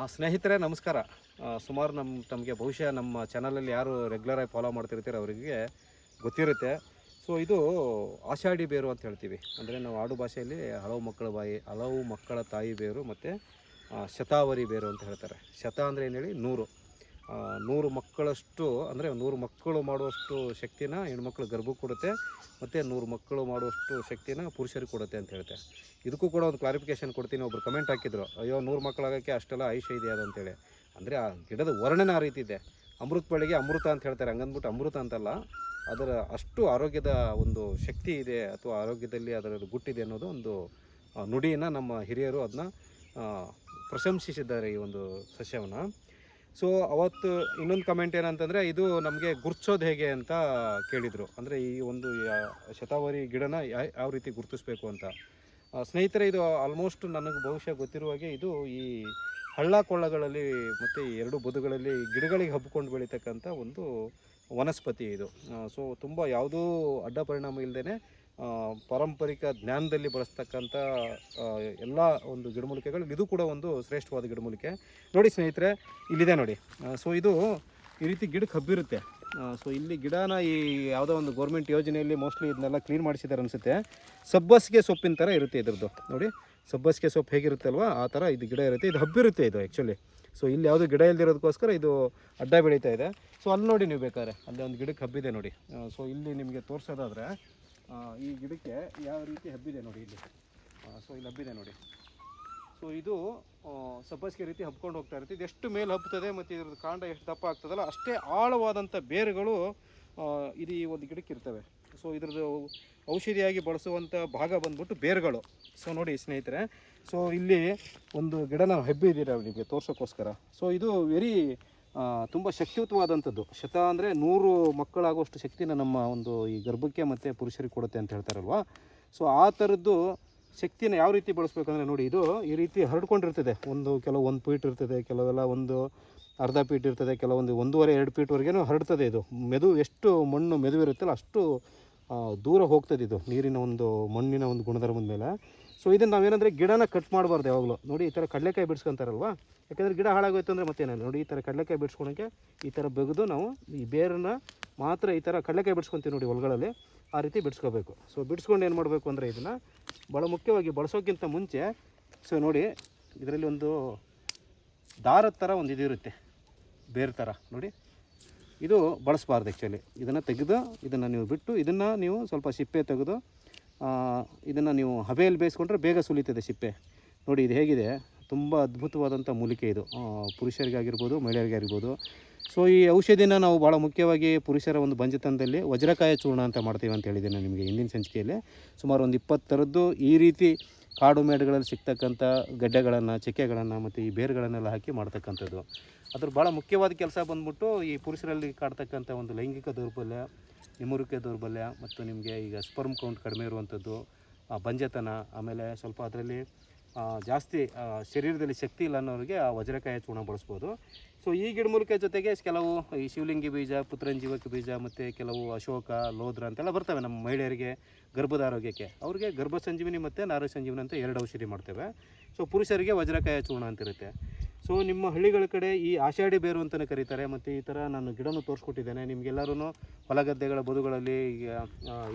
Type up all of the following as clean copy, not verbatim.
ಸ್ನೇಹಿತರೆ ನಮಸ್ಕಾರ. ಸುಮಾರು ತಮಗೆ ಬಹುಶಃ ನಮ್ಮ ಚಾನಲಲ್ಲಿ ಯಾರು ರೆಗ್ಯುಲರಾಗಿ ಫಾಲೋ ಮಾಡ್ತಿರ್ತೀರೋ ಅವರಿಗೆ ಗೊತ್ತಿರುತ್ತೆ. ಸೊ ಇದು ಆಷಾಢಿ ಬೇರು ಅಂತ ಹೇಳ್ತೀವಿ. ಅಂದರೆ ನಾವು ಆಡು ಭಾಷೆಯಲ್ಲಿ ಹಲವು ಮಕ್ಕಳ ತಾಯಿ ಬೇರು ಮತ್ತು ಶತಾವರಿ ಬೇರು ಅಂತ ಹೇಳ್ತಾರೆ. ಶತ ಅಂದರೆ ಏನು ಹೇಳಿ 100. 100 ಮಕ್ಕಳಷ್ಟು ಅಂದರೆ 100 ಮಕ್ಕಳು ಮಾಡುವಷ್ಟು ಶಕ್ತಿನ ಹೆಣ್ಮಕ್ಳು ಗರ್ಭಕ್ಕೆ ಕೊಡುತ್ತೆ ಮತ್ತು 100 ಮಕ್ಕಳು ಮಾಡುವಷ್ಟು ಶಕ್ತಿನ ಪುರುಷರಿಗೆ ಕೊಡುತ್ತೆ ಅಂತ ಹೇಳ್ತೆ. ಇದಕ್ಕೂ ಕೂಡ ಒಂದು ಕ್ಲಾರಿಫಿಕೇಷನ್ ಕೊಡ್ತೀನಿ. ಒಬ್ಬರು ಕಮೆಂಟ್ ಹಾಕಿದ್ರು, ಅಯ್ಯೋ 100 ಮಕ್ಕಳಾಗೋಕ್ಕೆ ಅಷ್ಟೆಲ್ಲ ಆಯುಷ್ಯ ಇದೆಯಾ ಅಂತೇಳಿ. ಅಂದರೆ ಆ ಗಿಡದ ವರ್ಣನೆ ಆ ರೀತಿ ಇದೆ. ಅಮೃತ ಬಳ್ಳಿಗೆ ಅಮೃತ ಅಂತ ಹೇಳ್ತಾರೆ, ಹಂಗಂದ್ಬಿಟ್ಟು ಅಮೃತ ಅಂತಲ್ಲ, ಅದರ ಅಷ್ಟು ಆರೋಗ್ಯದ ಒಂದು ಶಕ್ತಿ ಇದೆ ಅಥವಾ ಆರೋಗ್ಯದಲ್ಲಿ ಅದರ ಗುಟ್ಟಿದೆ ಅನ್ನೋದು ಒಂದು ನುಡಿಯನ್ನು ನಮ್ಮ ಹಿರಿಯರು ಅದನ್ನ ಪ್ರಶಂಸಿಸಿದ್ದಾರೆ ಈ ಒಂದು ಸಸ್ಯವನ್ನು. ಸೊ ಅವತ್ತು ಇನ್ನೊಂದು ಕಮೆಂಟ್ ಏನಂತಂದರೆ, ಇದು ನಮಗೆ ಗುರ್ತಿಸೋದು ಹೇಗೆ ಅಂತ ಕೇಳಿದರು. ಅಂದರೆ ಈ ಒಂದು ಶತಾವರಿ ಗಿಡನ ಯಾವ ರೀತಿ ಗುರುತಿಸ್ಬೇಕು ಅಂತ. ಸ್ನೇಹಿತರೆ, ಇದು ಆಲ್ಮೋಸ್ಟ್ ನನಗೆ ಬಹುಶಃ ಗೊತ್ತಿರುವ ಹಾಗೆ ಇದು ಈ ಹಳ್ಳ ಕೊಳ್ಳಗಳಲ್ಲಿ ಮತ್ತು ಈ ಎರಡು ಬದುಗಳಲ್ಲಿ ಗಿಡಗಳಿಗೆ ಹಬ್ಕೊಂಡು ಬೆಳೀತಕ್ಕಂಥ ಒಂದು ವನಸ್ಪತಿ ಇದು. ಸೊ ತುಂಬ ಯಾವುದೂ ಅಡ್ಡ ಪರಿಣಾಮ ಇಲ್ಲದೇ ಪಾರಂಪರಿಕ ಜ್ಞಾನದಲ್ಲಿ ಬಳಸ್ತಕ್ಕಂಥ ಎಲ್ಲ ಒಂದು ಗಿಡಮೂಲಿಕೆಗಳು ಇದು ಕೂಡ ಒಂದು ಶ್ರೇಷ್ಠವಾದ ಗಿಡಮೂಲಿಕೆ. ನೋಡಿ ಸ್ನೇಹಿತರೆ, ಇಲ್ಲಿದೆ ನೋಡಿ. ಸೊ ಇದು ಈ ರೀತಿ ಗಿಡಕ್ಕೆ ಹಬ್ಬಿರುತ್ತೆ. ಸೊ ಇಲ್ಲಿ ಗಿಡನ ಈ ಯಾವುದೋ ಒಂದು ಗೌರ್ಮೆಂಟ್ ಯೋಜನೆಯಲ್ಲಿ ಮೋಸ್ಟ್ಲಿ ಇದನ್ನೆಲ್ಲ ಕ್ಲೀನ್ ಮಾಡಿಸಿದ್ದಾರೆ ಅನಿಸುತ್ತೆ. ಸಬ್ಬಸಿಗೆ ಸೊಪ್ಪಿನ ಥರ ಇರುತ್ತೆ ಇದ್ರದ್ದು. ನೋಡಿ, ಸಬ್ಬಸಿಗೆ ಸೊಪ್ಪು ಹೇಗಿರುತ್ತೆ ಅಲ್ವಾ, ಆ ಥರ ಇದು ಗಿಡ ಇರುತ್ತೆ. ಇದು ಹಬ್ಬಿರುತ್ತೆ ಇದು ಆ್ಯಕ್ಚುಲಿ. ಸೊ ಇಲ್ಲಿ ಯಾವುದೂ ಗಿಡ ಇಲ್ದಿರೋದಕ್ಕೋಸ್ಕರ ಇದು ಅಡ್ಡ ಬೆಳೀತಾ ಇದೆ. ಸೊ ಅಲ್ಲಿ ನೋಡಿ ನೀವು ಬೇಕಾದ್ರೆ, ಅಲ್ಲಿ ಒಂದು ಗಿಡಕ್ಕೆ ಹಬ್ಬಿದೆ ನೋಡಿ. ಸೊ ಇಲ್ಲಿ ನಿಮಗೆ ತೋರಿಸೋದಾದರೆ ಈ ಗಿಡಕ್ಕೆ ಯಾವ ರೀತಿ ಹಬ್ಬಿದೆ ನೋಡಿ ಇಲ್ಲಿ. ಸೊ ಇಲ್ಲಿ ಹಬ್ಬಿದೆ ನೋಡಿ. ಸೊ ಇದು ಸಬ್ಬಸಿಗೆ ರೀತಿ ಹಬ್ಕೊಂಡು ಹೋಗ್ತಾ ಇರುತ್ತೆ. ಇದು ಎಷ್ಟು ಮೇಲೆ ಹಬ್ಬುತ್ತದೆ ಮತ್ತು ಇದ್ರದ್ದು ಕಾಂಡ ಎಷ್ಟು ದಪ್ಪ ಆಗ್ತದಲ್ಲ ಅಷ್ಟೇ ಆಳವಾದಂಥ ಬೇರುಗಳು ಇದು ಈ ಒಂದು ಗಿಡಕ್ಕೆ ಇರ್ತವೆ. ಸೊ ಇದ್ರದ್ದು ಔಷಧಿಯಾಗಿ ಬಳಸುವಂಥ ಭಾಗ ಬಂದ್ಬಿಟ್ಟು ಬೇರುಗಳು. ಸೊ ನೋಡಿ ಸ್ನೇಹಿತರೆ, ಸೊ ಇಲ್ಲಿ ಒಂದು ಗಿಡನ ಹಬ್ಬಿದ್ದೀರ ನಿಮಗೆ ತೋರ್ಸೋಕ್ಕೋಸ್ಕರ. ಸೊ ಇದು ತುಂಬ ಶಕ್ತಿಯುತವಾದಂಥದ್ದು. ಶತ ಅಂದರೆ 100 ಮಕ್ಕಳಾಗುವಷ್ಟು ಶಕ್ತಿನ ನಮ್ಮ ಒಂದು ಈ ಗರ್ಭಕ್ಕೆ ಮತ್ತು ಪುರುಷರಿಗೆ ಕೊಡುತ್ತೆ ಅಂತ ಹೇಳ್ತಾರಲ್ವ. ಸೊ ಆ ಥರದ್ದು ಶಕ್ತಿನ ಯಾವ ರೀತಿ ಬಳಸ್ಬೇಕಂದ್ರೆ ನೋಡಿ, ಇದು ಈ ರೀತಿ ಹರಡ್ಕೊಂಡಿರ್ತದೆ. ಕೆಲವು 1 ಫೀಟ್ ಇರ್ತದೆ, ಕೆಲವೆಲ್ಲ ಒಂದು ಅರ್ಧ ಫೀಟ್ ಇರ್ತದೆ, ಕೆಲವೊಂದು 1.5-2 ಫೀಟ್ವರೆಗೂ ಹರಡ್ತದೆ. ಇದು ಎಷ್ಟು ಮಣ್ಣು ಮೆದುವಿರುತ್ತಲ್ಲ ಅಷ್ಟು ದೂರ ಹೋಗ್ತದೆ ಇದು ನೀರಿನ ಒಂದು ಮಣ್ಣಿನ ಒಂದು ಗುಣಧರ್ಮದ ಮೇಲೆ. ಸೊ ಇದನ್ನು ನಾವೇನಂದರೆ ಗಿಡನ ಕಟ್ ಮಾಡಬಾರ್ದು ಯಾವಾಗಲೂ. ನೋಡಿ ಈ ಥರ ಕಡಲೆಕಾಯಿ ಬಿಡಿಸ್ಕೊಂತಾರಲ್ವ, ಯಾಕೆಂದರೆ ಗಿಡ ಹಾಳಾಗೋಯ್ತು ಅಂದರೆ ಮತ್ತೇನಿಲ್ಲ. ನೋಡಿ ಈ ಥರ ಕಡಲೆಕಾಯಿ ಬಿಡಿಸ್ಕೊಳಕ್ಕೆ ಈ ಥರ ಬೆಗೆದು ನಾವು ಈ ಬೇರನ್ನು ಮಾತ್ರ ಈ ಥರ ಕಡಲೆಕಾಯಿ ಬಿಡಿಸ್ಕೊತೀವಿ ನೋಡಿ ಹೊಲಗಳಲ್ಲಿ, ಆ ರೀತಿ ಬಿಡಿಸ್ಕೋಬೇಕು. ಸೊ ಬಿಡಿಸ್ಕೊಂಡು ಏನು ಮಾಡಬೇಕು ಅಂದರೆ ಇದನ್ನು ಭಾಳ ಮುಖ್ಯವಾಗಿ ಬಳಸೋಕ್ಕಿಂತ ಮುಂಚೆ ಸೊ ನೋಡಿ ಇದರಲ್ಲಿ ಒಂದು ದಾರದ ಥರ ಒಂದು ಇದಿರುತ್ತೆ, ಬೇರೆ ಥರ ನೋಡಿ. ಇದು ಬಳಸಬಾರ್ದು ಆ್ಯಕ್ಚುಲಿ. ಇದನ್ನು ತೆಗೆದು ಇದನ್ನು ನೀವು ಬಿಟ್ಟು ಇದನ್ನು ನೀವು ಸ್ವಲ್ಪ ಸಿಪ್ಪೆ ತೆಗೆದು ಇದನ್ನು ನೀವು ಹಬೆಯಲ್ಲಿ ಬೇಯಿಸ್ಕೊಂಡ್ರೆ ಬೇಗ ಸುಲಿತದೆ ಸಿಪ್ಪೆ. ನೋಡಿ ಇದು ಹೇಗಿದೆ, ತುಂಬ ಅದ್ಭುತವಾದಂಥ ಮೂಲಿಕೆ ಇದು. ಪುರುಷರಿಗಾಗಿರ್ಬೋದು, ಮಹಿಳೆಯರಿಗಾಗಿರ್ಬೋದು. ಸೊ ಈ ಔಷಧಿನ ನಾವು ಭಾಳ ಮುಖ್ಯವಾಗಿ ಪುರುಷರ ಒಂದು ಬಂಜತನದಲ್ಲಿ ವಜ್ರಕಾಯ ಚೂರ್ಣ ಅಂತ ಮಾಡ್ತೀವಿ ಅಂತ ಹೇಳಿದ್ದೇನೆ ನಿಮಗೆ ಹಿಂದಿನ ಸಂಚಿಕೆಯಲ್ಲಿ. ಸುಮಾರು ಒಂದು 20 ಥರದ್ದು ಈ ರೀತಿ ಕಾಡು ಮೇಡುಗಳಲ್ಲಿ ಸಿಗ್ತಕ್ಕಂಥ ಗಡ್ಡೆಗಳನ್ನು, ಚಕ್ಕೆಗಳನ್ನು ಮತ್ತು ಈ ಬೇರುಗಳನ್ನೆಲ್ಲ ಹಾಕಿ ಮಾಡ್ತಕ್ಕಂಥದ್ದು. ಅದ್ರ ಭಾಳ ಮುಖ್ಯವಾದ ಕೆಲಸ ಬಂದ್ಬಿಟ್ಟು ಈ ಪುರುಷರಲ್ಲಿ ಕಾಡ್ತಕ್ಕಂಥ ಒಂದು ಲೈಂಗಿಕ ದೌರ್ಬಲ್ಯ, ನಿಮುರಿಕೆ ದೌರ್ಬಲ್ಯ ಮತ್ತು ನಿಮಗೆ ಈಗ ಸ್ಪರ್ಮ್ ಕೌಂಟ್ ಕಡಿಮೆ ಇರುವಂಥದ್ದು, ಬಂಜತನ, ಆಮೇಲೆ ಸ್ವಲ್ಪ ಅದರಲ್ಲಿ ಜಾಸ್ತಿ ಶರೀರದಲ್ಲಿ ಶಕ್ತಿ ಇಲ್ಲ ಅನ್ನೋರಿಗೆ ಆ ವಜ್ರಕಾಯ ಚೂರ್ಣ ಬಳಸ್ಬೋದು. ಸೊ ಈ ಗಿಡಮೂಲಿಕೆ ಜೊತೆಗೆ ಕೆಲವು ಈ ಶಿವಲಿಂಗಿ ಬೀಜ, ಪುತ್ರಂಜೀವಕ ಬೀಜ ಮತ್ತು ಕೆಲವು ಅಶೋಕ, ಲೋದ್ರ ಅಂತೆಲ್ಲ ಬರ್ತವೆ ನಮ್ಮ ಮಹಿಳೆಯರಿಗೆ ಗರ್ಭದ ಆರೋಗ್ಯಕ್ಕೆ. ಅವ್ರಿಗೆ ಗರ್ಭ ಸಂಜೀವಿನಿ ಮತ್ತು ನಾರು ಸಂಜೀವಿನಿ ಅಂತ 2 ಔಷಧಿ ಮಾಡ್ತೇವೆ. ಸೊ ಪುರುಷರಿಗೆ ವಜ್ರಕಾಯ ಚೂರ್ಣ ಅಂತಿರುತ್ತೆ. ಸೊ ನಿಮ್ಮ ಹಳ್ಳಿಗಳ ಕಡೆ ಈ ಆಷಾಢಿ ಬೇರು ಅಂತಲೇ ಕರೀತಾರೆ. ಮತ್ತು ಈ ಥರ ನಾನು ಗಿಡನೂ ತೋರಿಸ್ಕೊಟ್ಟಿದ್ದೇನೆ ನಿಮಗೆಲ್ಲರೂ. ಹೊಲಗದ್ದೆಗಳ ಬದುಗಳಲ್ಲಿ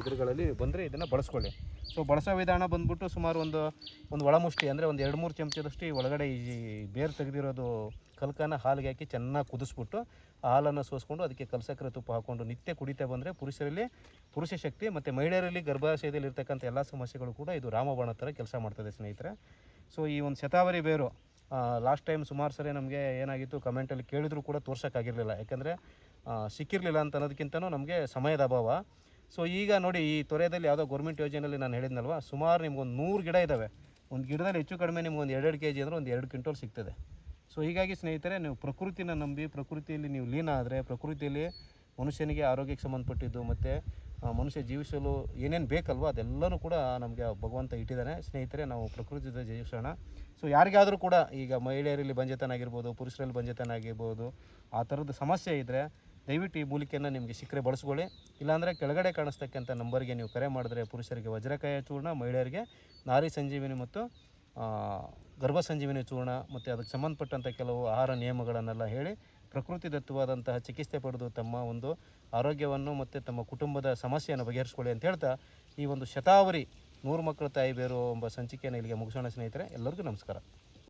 ಇದ್ರುಗಳಲ್ಲಿ ಬಂದರೆ ಇದನ್ನು ಬಳಸ್ಕೊಳ್ಳಿ. ಸೊ ಬಳಸೋ ವಿಧಾನ ಬಂದ್ಬಿಟ್ಟು ಸುಮಾರು ಒಂದು ಒಳಮುಷ್ಟಿ ಅಂದರೆ ಒಂದು 2-3 ಚಮಚದಷ್ಟು ಈ ಒಳಗಡೆ ಈ ಬೇರು ತೆಗೆದಿರೋದು ಕಲ್ಕನ ಹಾಲಿಗೆ ಹಾಕಿ ಚೆನ್ನಾಗಿ ಕುದಿಸ್ಬಿಟ್ಟು ಆ ಹಾಲನ್ನು ಸೋಸ್ಕೊಂಡು ಅದಕ್ಕೆ ಕಲ್ಸಕ್ಕರೆ ತುಪ್ಪ ಹಾಕ್ಕೊಂಡು ನಿತ್ಯ ಕುಡಿತಾ ಬಂದರೆ ಪುರುಷರಲ್ಲಿ ಪುರುಷ ಶಕ್ತಿ ಮತ್ತು ಮಹಿಳೆಯರಲ್ಲಿ ಗರ್ಭಾಶಯದಲ್ಲಿ ಇರ್ತಕ್ಕಂಥ ಎಲ್ಲ ಸಮಸ್ಯೆಗಳು ಕೂಡ ಇದು ರಾಮಬಾಣ ಥರ ಕೆಲಸ ಮಾಡ್ತದೆ ಸ್ನೇಹಿತರೆ. ಸೊ ಈ ಒಂದು ಶತಾವರಿ ಬೇರು ಲಾಸ್ಟ್ ಟೈಮ್ ಸುಮಾರು ಸರಿ ನಮಗೆ ಏನಾಗಿತ್ತು, ಕಮೆಂಟಲ್ಲಿ ಕೇಳಿದರೂ ಕೂಡ ತೋರ್ಸೋಕ್ಕಾಗಿರಲಿಲ್ಲ. ಯಾಕೆಂದರೆ ಸಿಕ್ಕಿರಲಿಲ್ಲ ಅಂತ ಅನ್ನೋದಕ್ಕಿಂತನೂ ನಮಗೆ ಸಮಯದ ಅಭಾವ. ಸೊ ಈಗ ನೋಡಿ ಈ ತೊರೆಯಲ್ಲಿ ಯಾವುದೋ ಗೌರ್ಮೆಂಟ್ ಯೋಜನೆಯಲ್ಲಿ ನಾನು ಹೇಳಿದ್ನಲ್ವ, ಸುಮಾರು ನಿಮ್ಗೊಂದು 100 ಗಿಡ ಇದ್ದಾವೆ. ಒಂದು ಗಿಡದಲ್ಲಿ ಹೆಚ್ಚು ಕಡಿಮೆ ನಿಮ್ಗೊಂದು 2 kg ಅಂದರೆ ಒಂದು 2 ಕ್ವಿಂಟಲ್ ಸಿಗ್ತದೆ. ಸೊ ಹೀಗಾಗಿ ಸ್ನೇಹಿತರೆ, ನೀವು ಪ್ರಕೃತಿನ ನಂಬಿ ಪ್ರಕೃತಿಯಲ್ಲಿ ನೀವು ಲೀನ ಆದರೆ, ಪ್ರಕೃತಿಯಲ್ಲಿ ಮನುಷ್ಯನಿಗೆ ಆರೋಗ್ಯಕ್ಕೆ ಸಂಬಂಧಪಟ್ಟಿದ್ದು ಮತ್ತು ಮನುಷ್ಯ ಜೀವಿಸಲು ಏನೇನು ಬೇಕಲ್ವ ಅದೆಲ್ಲನೂ ಕೂಡ ನಮಗೆ ಭಗವಂತ ಇಟ್ಟಿದ್ದಾನೆ. ಸ್ನೇಹಿತರೆ, ನಾವು ಪ್ರಕೃತಿ ಜೊತೆ ಜೀವಿಸೋಣ. ಸೊ ಯಾರಿಗಾದರೂ ಕೂಡ ಈಗ ಮಹಿಳೆಯರಲ್ಲಿ ಬಂಜತನ ಆಗಿರ್ಬೋದು, ಪುರುಷರಲ್ಲಿ ಬಂಜತನ ಆಗಿರ್ಬೋದು, ಆ ಥರದ್ದು ಸಮಸ್ಯೆ ಇದ್ದರೆ ದಯವಿಟ್ಟು ಈ ಮೂಲಿಕೆಯನ್ನು ನಿಮಗೆ ಸಿಕ್ಕರೆ ಬಳಸ್ಕೊಳ್ಳಿ. ಇಲ್ಲಾಂದರೆ ಕೆಳಗಡೆ ಕಾಣಿಸ್ತಕ್ಕಂಥ ನಂಬರ್ಗೆ ನೀವು ಕರೆ ಮಾಡಿದ್ರೆ ಪುರುಷರಿಗೆ ವಜ್ರಕಾಯ ಚೂರ್ಣ, ಮಹಿಳೆಯರಿಗೆ ನಾರಿ ಸಂಜೀವಿನಿ ಮತ್ತು ಗರ್ಭ ಸಂಜೀವಿನಿ ಚೂರ್ಣ ಮತ್ತು ಅದಕ್ಕೆ ಸಂಬಂಧಪಟ್ಟಂಥ ಕೆಲವು ಆಹಾರ ನಿಯಮಗಳನ್ನೆಲ್ಲ ಹೇಳಿ ಪ್ರಕೃತಿದತ್ತವಾದಂತಹ ಚಿಕಿತ್ಸೆ ಪಡೆದು ತಮ್ಮ ಒಂದು ಆರೋಗ್ಯವನ್ನು ಮತ್ತು ತಮ್ಮ ಕುಟುಂಬದ ಸಮಸ್ಯೆಯನ್ನು ಬಗೆಹರಿಸ್ಕೊಳ್ಳಿ ಅಂತ ಹೇಳ್ತಾ ಈ ಒಂದು ಶತಾವರಿ 100 ಮಕ್ಕಳ ತಾಯಿ ಬೇರು ಎಂಬ ಸಂಚಿಕೆಯನ್ನು ಇಲ್ಲಿಗೆ ಮುಗಿಸೋಣ ಸ್ನೇಹಿತರೆ. ಎಲ್ಲರಿಗೂ ನಮಸ್ಕಾರ.